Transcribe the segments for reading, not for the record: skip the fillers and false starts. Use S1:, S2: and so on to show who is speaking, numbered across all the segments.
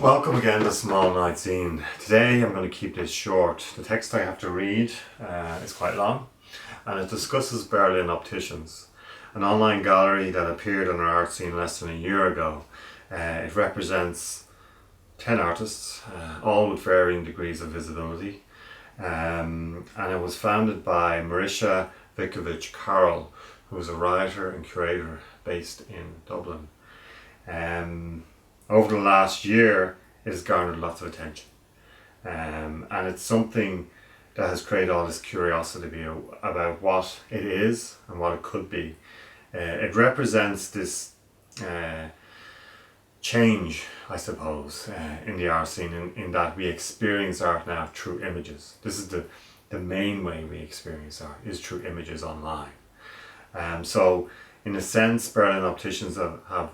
S1: Welcome again to Small Night Zine. Today I'm going to keep this short. The text I have to read is quite long, and it discusses Berlin Opticians, an online gallery that appeared on our art scene less than a year ago. It represents 10 artists, all with varying degrees of visibility, and it was founded by Marisha Vikovich-Carroll, who is a writer and curator based in Dublin. Over the last year, it has garnered lots of attention, and it's something that has created all this curiosity about what it is and what it could be. It represents this change, I suppose, in the art scene, in that we experience art now through images. This is the main way we experience art, is through images online. So in a sense, Berlin Opticians have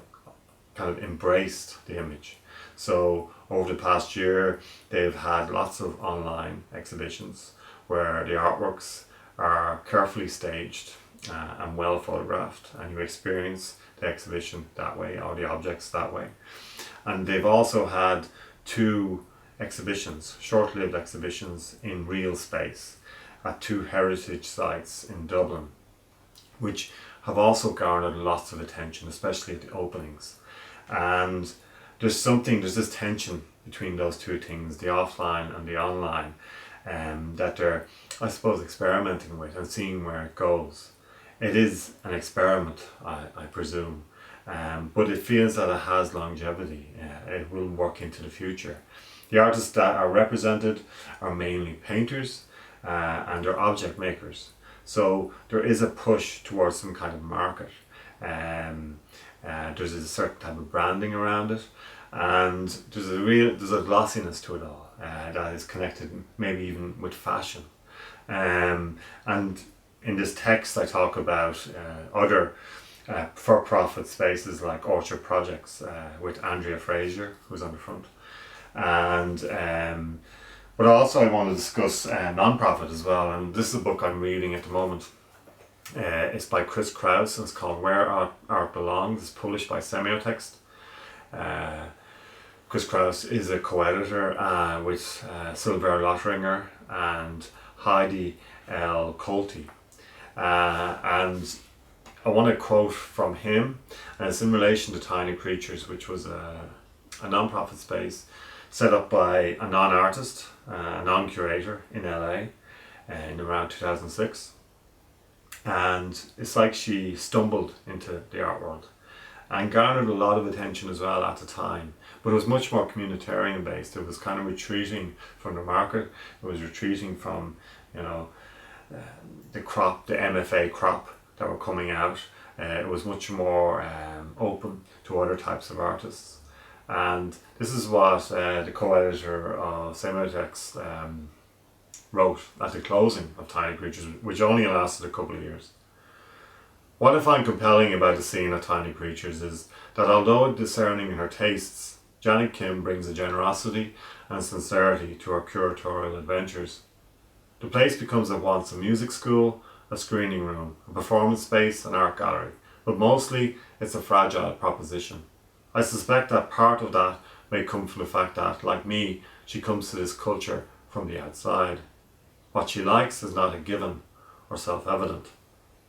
S1: kind of embraced the image. So over the past year, they've had lots of online exhibitions where the artworks are carefully staged and well photographed, and you experience the exhibition that way, or the objects that way. And they've also had 2 exhibitions, short-lived exhibitions in real space at 2 heritage sites in Dublin, which have also garnered lots of attention, especially at the openings. And there's this tension between those 2 things, the offline and the online, that they're, I suppose, experimenting with and seeing where it goes. It is an experiment, I presume, but it feels that it has longevity. It will work into the future. The artists that are represented are mainly painters and they're object makers. So there is a push towards some kind of market. There's a certain type of branding around it, and there's a glossiness to it all that is connected maybe even with fashion. And in this text I talk about other for-profit spaces like Orchard Projects with Andrea Fraser, who's on the front, and but also I want to discuss non-profit as well, and this is a book I'm reading at the moment. It's by Chris Kraus and it's called Where Art Belongs. It's published by Semiotext. Chris Kraus is a co-editor with Sylvain Lotteringer and Heidi L. Colte. And I want to quote from him, and it's in relation to Tiny Creatures, which was a non-profit space set up by a non-artist, a non-curator in LA in around 2006. And it's like she stumbled into the art world and garnered a lot of attention as well at the time, but it was much more communitarian based. It was kind of retreating from the market. It was retreating from the MFA crop that were coming out. It was much more open to other types of artists, and this is what the co-editor of Semiotext wrote at the closing of Tiny Creatures, which only lasted a couple of years. What I find compelling about the scene at Tiny Creatures is that although discerning in her tastes, Janet Kim brings a generosity and sincerity to her curatorial adventures. The place becomes at once a music school, a screening room, a performance space, an art gallery, but mostly it's a fragile proposition. I suspect that part of that may come from the fact that, like me, she comes to this culture from the outside. What she likes is not a given or self-evident.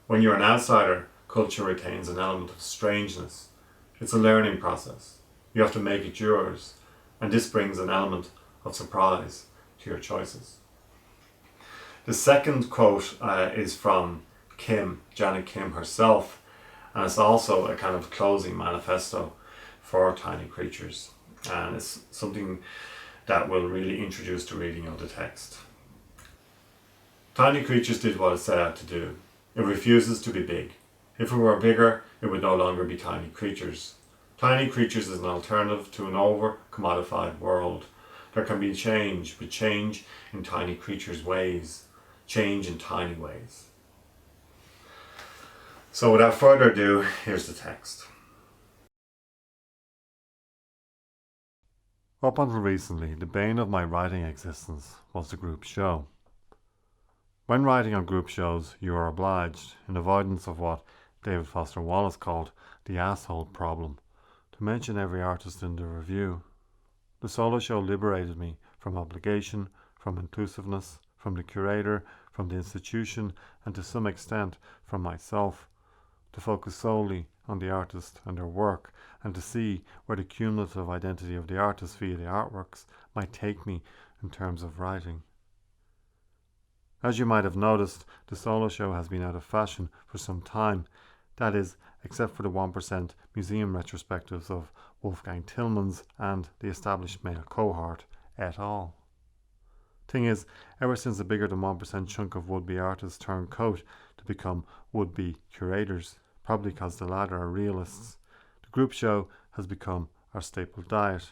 S1: When you're an outsider, culture retains an element of strangeness. It's a learning process. You have to make it yours, and this brings an element of surprise to your choices. The second quote is from Janet Kim herself, and it's also a kind of closing manifesto for Tiny Creatures, and it's something that will really introduce the reading of the text. Tiny Creatures did what it set out to do. It refuses to be big. If it were bigger, it would no longer be Tiny Creatures. Tiny Creatures is an alternative to an over-commodified world. There can be change, but change in Tiny Creatures' ways. Change in tiny ways. So without further ado, here's the text. Up until recently, the bane of my writing existence was the group show. When writing on group shows, you are obliged, in avoidance of what David Foster Wallace called the asshole problem, to mention every artist in the review. The solo show liberated me from obligation, from inclusiveness, from the curator, from the institution, and to some extent from myself, to focus solely on the artist and their work, and to see where the cumulative identity of the artist via the artworks might take me in terms of writing. As you might have noticed, the solo show has been out of fashion for some time. That is, except for the 1% museum retrospectives of Wolfgang Tillmans and the established male cohort et al. Thing is, ever since the bigger than 1% chunk of would-be artists turned coat to become would-be curators, probably because the latter are realists, the group show has become our staple diet.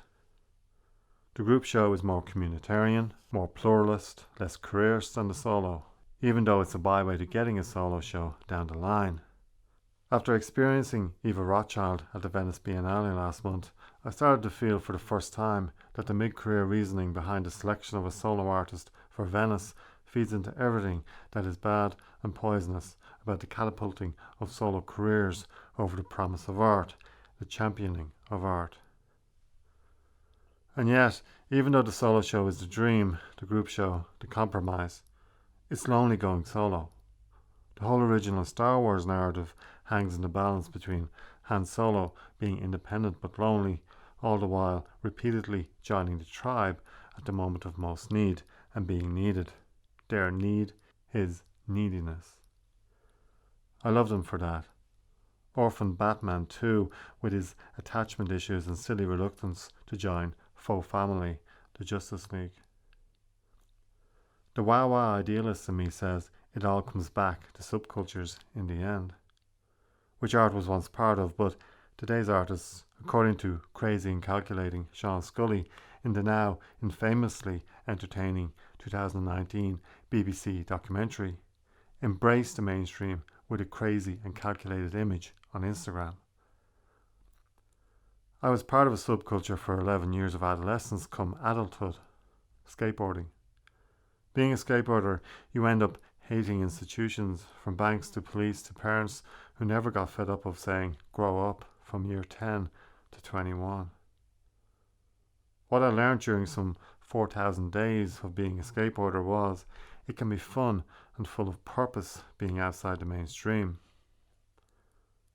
S1: The group show is more communitarian, more pluralist, less careerist than the solo, even though it's a byway to getting a solo show down the line. After experiencing Eva Rothschild at the Venice Biennale last month, I started to feel for the first time that the mid-career reasoning behind the selection of a solo artist for Venice feeds into everything that is bad and poisonous about the catapulting of solo careers over the promise of art, the championing of art. And yet, even though the solo show is the dream, the group show, the compromise, it's lonely going solo. The whole original Star Wars narrative hangs in the balance between Han Solo being independent but lonely, all the while repeatedly joining the tribe at the moment of most need and being needed. Their need, his neediness. I loved him for that. Orphan Batman too, with his attachment issues and silly reluctance to join faux family, the Justice League. The wah-wah idealist in me says it all comes back to subcultures in the end, which art was once part of, but today's artists, according to crazy and calculating Sean Scully in the now infamously entertaining 2019 BBC documentary, embrace the mainstream with a crazy and calculated image on Instagram. I was part of a subculture for 11 years of adolescence come adulthood, skateboarding. Being a skateboarder, you end up hating institutions, from banks to police to parents who never got fed up of saying, grow up, from year 10 to 21. What I learned during some 4,000 days of being a skateboarder was, it can be fun and full of purpose being outside the mainstream.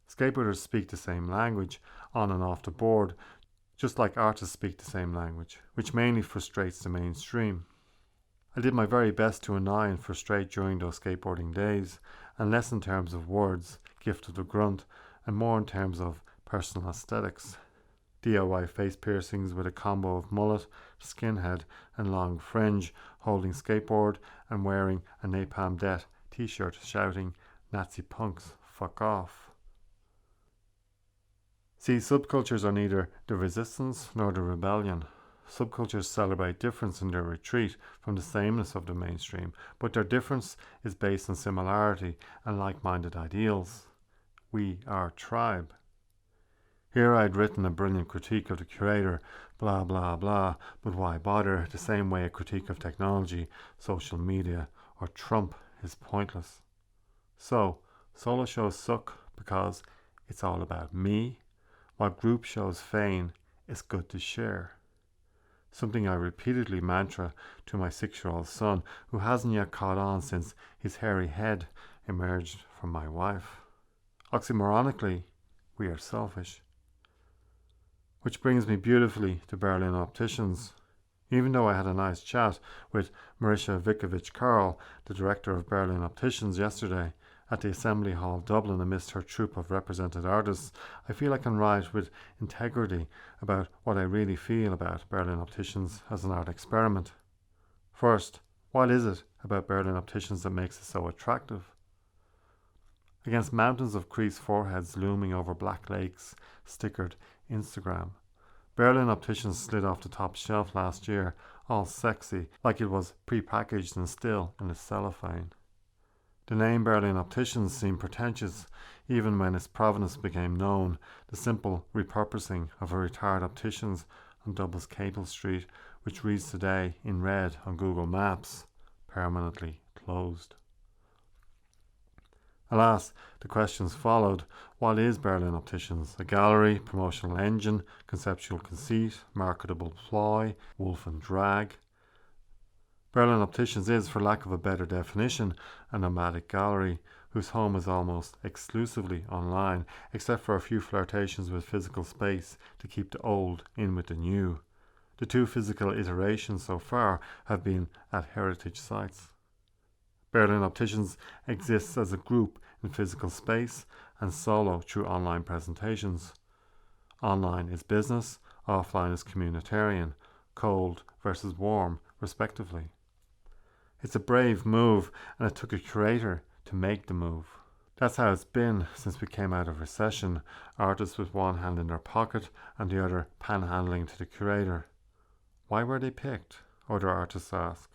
S1: Skateboarders speak the same language on and off the board, just like artists speak the same language, which mainly frustrates the mainstream. I did my very best to annoy and frustrate during those skateboarding days, and less in terms of words, gift of the grunt, and more in terms of personal aesthetics. DIY face piercings with a combo of mullet, skinhead, and long fringe, holding skateboard and wearing a Napalm Death t-shirt shouting, Nazi punks, fuck off. See, subcultures are neither the resistance nor the rebellion. Subcultures celebrate difference in their retreat from the sameness of the mainstream, but their difference is based on similarity and like-minded ideals. We are tribe. Here I had written a brilliant critique of the curator, blah blah blah, but why bother? The same way a critique of technology, social media, or Trump is pointless. So, solo shows suck because it's all about me, while group shows feign it's good to share. Something I repeatedly mantra to my 6-year-old son, who hasn't yet caught on since his hairy head emerged from my wife. Oxymoronically, we are selfish. Which brings me beautifully to Berlin Opticians. Even though I had a nice chat with Marisha Vikovich-Karl, the director of Berlin Opticians, yesterday at the Assembly Hall Dublin amidst her troupe of represented artists, I feel I can write with integrity about what I really feel about Berlin Opticians as an art experiment. First, what is it about Berlin Opticians that makes it so attractive? Against mountains of creased foreheads looming over black lakes, stickered Instagram, Berlin Opticians slid off the top shelf last year, all sexy, like it was pre-packaged and still in its cellophane. The name Berlin Opticians seemed pretentious, even when its provenance became known, the simple repurposing of a retired opticians on Dublin's Capel Street, which reads today in red on Google Maps, permanently closed. Alas, the questions followed. What is Berlin Opticians? A gallery, promotional engine, conceptual conceit, marketable ploy, wolf and drag? Berlin Opticians is, for lack of a better definition, a nomadic gallery whose home is almost exclusively online, except for a few flirtations with physical space to keep the old in with the new. The two physical iterations so far have been at heritage sites. Berlin Opticians exists as a group in physical space and solo through online presentations. Online is business, offline is communitarian, cold versus warm, respectively. It's a brave move, and it took a curator to make the move. That's how it's been since we came out of recession, artists with one hand in their pocket and the other panhandling to the curator. Why were they picked? Other artists ask.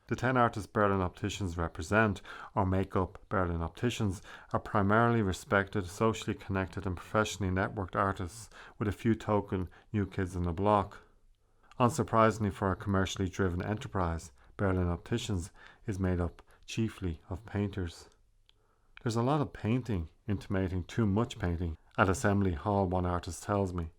S1: The 10 artists Berlin Opticians represent, or make up Berlin Opticians, are primarily respected, socially connected and professionally networked artists with a few token new kids on the block. Unsurprisingly for a commercially driven enterprise, Berlin Opticians is made up chiefly of painters. There's a lot of painting, intimating too much painting, at Assembly Hall, one artist tells me.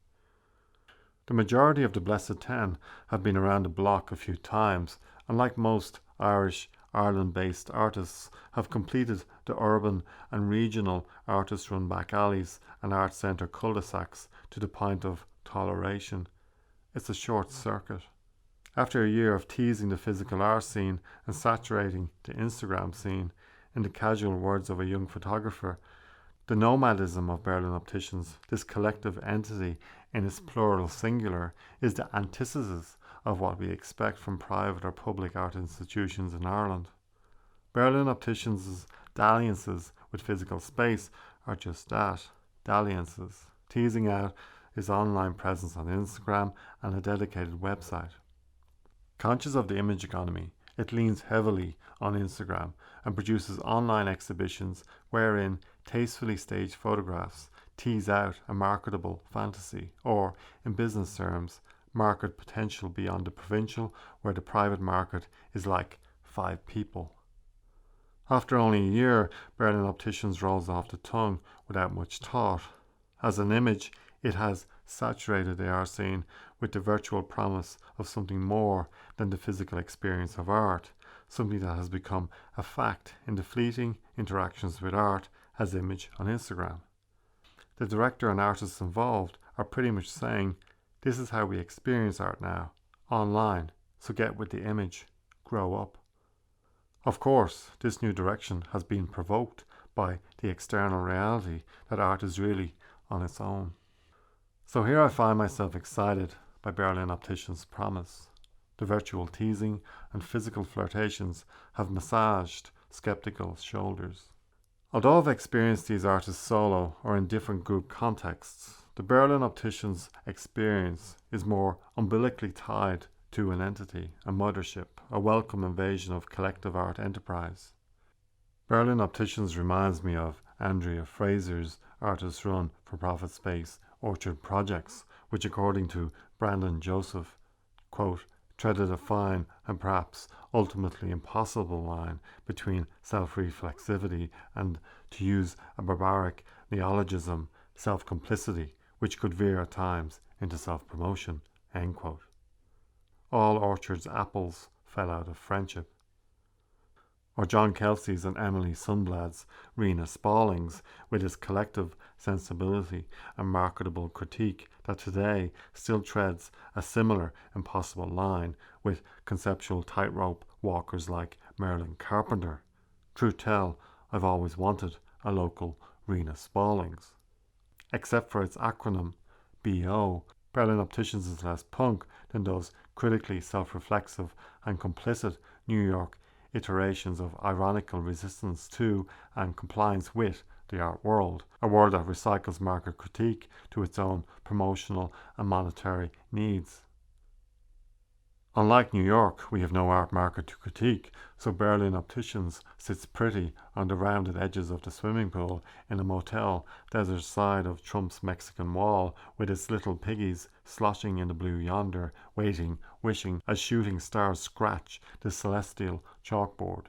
S1: The majority of the Blessed 10 have been around the block a few times, and like most Irish, Ireland-based artists, have completed the urban and regional artist-run back alleys and art centre cul-de-sacs to the point of toleration. It's a short circuit. After a year of teasing the physical art scene and saturating the Instagram scene, in the casual words of a young photographer, the nomadism of Berlin Opticians, this collective entity in its plural singular, is the antithesis of what we expect from private or public art institutions in Ireland. Berlin Opticians' dalliances with physical space are just that, dalliances, teasing out his online presence on Instagram and a dedicated website. Conscious of the image economy, it leans heavily on Instagram and produces online exhibitions wherein tastefully staged photographs tease out a marketable fantasy, or, in business terms, market potential beyond the provincial, where the private market is like 5 people. After only a year, Berlin Opticians rolls off the tongue without much thought. As an image, it has saturated the art scene with the virtual promise of something more than the physical experience of art, something that has become a fact in the fleeting interactions with art as image on Instagram. The director and artists involved are pretty much saying, this is how we experience art now, online, so get with the image, grow up. Of course, this new direction has been provoked by the external reality that art is really on its own. So here I find myself excited by Berlin Opticians' promise. The virtual teasing and physical flirtations have massaged skeptical shoulders. Although I've experienced these artists solo or in different group contexts, the Berlin Opticians experience is more umbilically tied to an entity, a mothership, a welcome invasion of collective art enterprise. Berlin Opticians reminds me of Andrea Fraser's artist-run for-profit space Orchard Projects, which according to Brandon Joseph, quote, treaded a fine and perhaps ultimately impossible line between self-reflexivity and, to use a barbaric neologism, self-complicity, which could veer at times into self-promotion, end quote. All Orchard's apples fell out of friendship. Or John Kelsey's and Emily Sundblad's Rena Spalling's, with its collective sensibility and marketable critique that today still treads a similar impossible line with conceptual tightrope walkers like Merlin Carpenter. Truth tell, I've always wanted a local Rena Spalling's. Except for its acronym BO, Berlin Opticians is less punk than those critically self-reflexive and complicit New York iterations of ironical resistance to and compliance with the art world, a world that recycles market critique to its own promotional and monetary needs. Unlike New York, we have no art market to critique, so Berlin Opticians sits pretty on the rounded edges of the swimming pool in a motel desert side of Trump's Mexican Wall, with its little piggies sloshing in the blue yonder, waiting, wishing as shooting stars scratch the celestial chalkboard.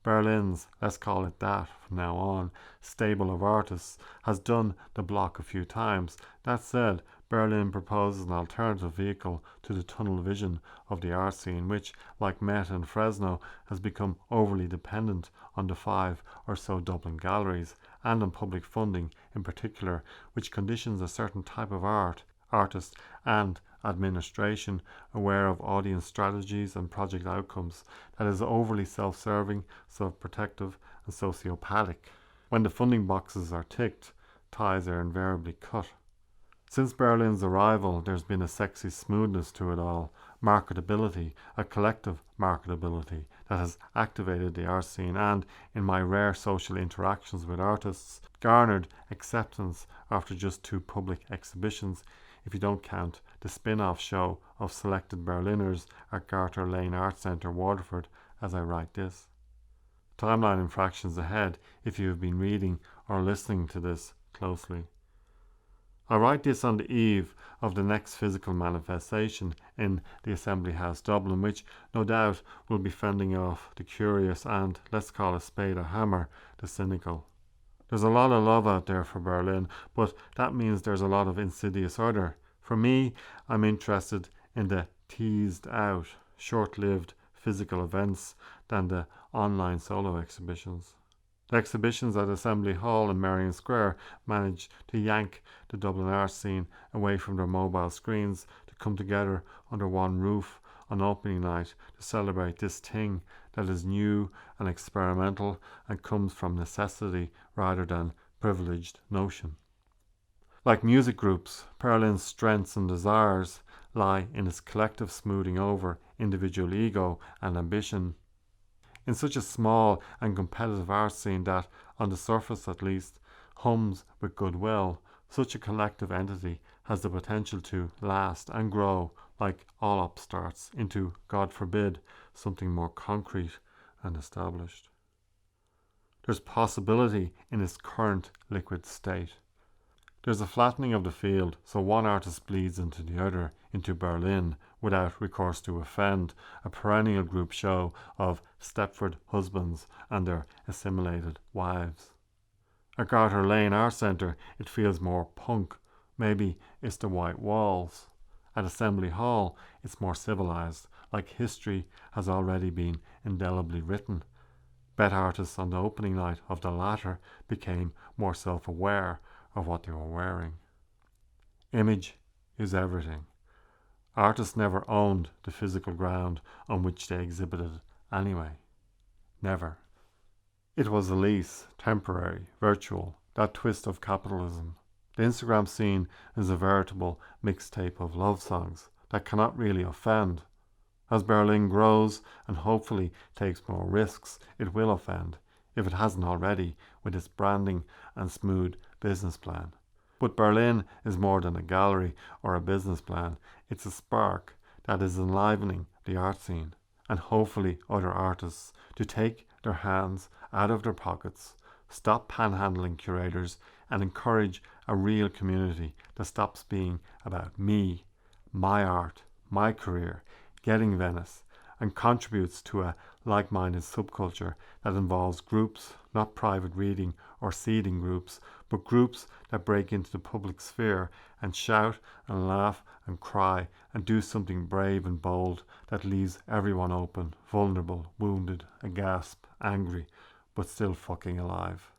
S1: Berlin's, let's call it that from now on, stable of artists has done the block a few times. That said, Berlin proposes an alternative vehicle to the tunnel vision of the art scene, which, like Met and Fresno, has become overly dependent on the 5 or so Dublin galleries, and on public funding in particular, which conditions a certain type of artist, and administration aware of audience strategies and project outcomes that is overly self-serving, self-protective, and sociopathic. When the funding boxes are ticked, ties are invariably cut. Since Berlin's arrival, there's been a sexy smoothness to it all, marketability, a collective marketability that has activated the art scene and, in my rare social interactions with artists, garnered acceptance after just 2 public exhibitions, if you don't count the spin-off show of selected Berliners at Garter Lane Art Centre, Waterford, as I write this. Timeline infractions ahead if you have been reading or listening to this closely. I write this on the eve of the next physical manifestation in the Assembly House Dublin, which no doubt will be fending off the curious and, let's call a spade a hammer, the cynical. There's a lot of love out there for Berlin, but that means there's a lot of insidious order. For me, I'm interested in the teased out, short-lived physical events than the online solo exhibitions. The exhibitions at Assembly Hall and Merrion Square managed to yank the Dublin art scene away from their mobile screens to come together under one roof on opening night to celebrate this thing that is new and experimental and comes from necessity rather than privileged notion. Like music groups, Berlin's strengths and desires lie in its collective smoothing over individual ego and ambition. In such a small and competitive art scene that, on the surface at least, hums with goodwill, such a collective entity has the potential to last and grow, like all upstarts, into, God forbid, something more concrete and established. There's possibility in its current liquid state. There's a flattening of the field, so one artist bleeds into the other, into Berlin, without recourse to offend, a perennial group show of Stepford husbands and their assimilated wives. At Garter Lane Art Centre, it feels more punk. Maybe it's the white walls. At Assembly Hall, it's more civilized, like history has already been indelibly written. Bet artists on the opening night of the latter became more self-aware of what they were wearing. Image is everything. Artists never owned the physical ground on which they exhibited anyway. Never. It was a lease, temporary, virtual, that twist of capitalism. The Instagram scene is a veritable mixtape of love songs that cannot really offend. As Berlin grows and hopefully takes more risks, it will offend, if it hasn't already, with its branding and smooth business plan. But Berlin is more than a gallery or a business plan. It's a spark that is enlivening the art scene, and hopefully other artists, to take their hands out of their pockets, stop panhandling curators, and encourage a real community that stops being about me, my art, my career, getting Venice, and contributes to a like-minded subculture that involves groups, not private reading or seeding groups, but groups that break into the public sphere and shout and laugh and cry and do something brave and bold that leaves everyone open, vulnerable, wounded, aghast, angry, but still fucking alive.